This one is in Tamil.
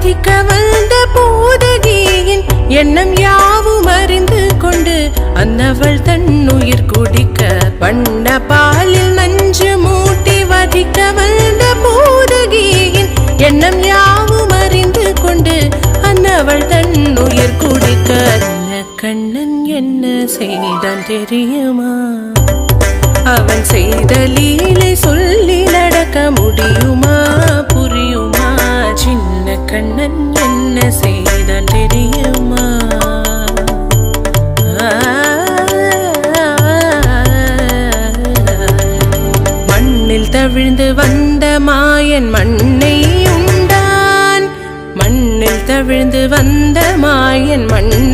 வதிக்க வந்த பூதகியின் எண்ணம் யாவும் அறிந்து கொண்டு அன்னவள் தன்னுயிர் குடிக்க வண்ண பாலில் நஞ்சு மூட்டி வதிக்க வந்த பூதகியின் எண்ணம் யாவும் அறிந்து கொண்டு அன்னவள் தன்னுயிர் குடிக்க கண்ணன் என்ன செய்தான் தெரியுமா? அவன் செய்த லீலை சொல்லி நடக்க முடியுமா புரியுமா? சின்ன கண்ணன் என்ன செய்தான் தெரியுமா? மண்ணில் தவிழ்ந்து வந்த மாயன் மண்ணை உண்டான். மண்ணில் தவிழ்ந்து வந்த மாயன் மண்ணை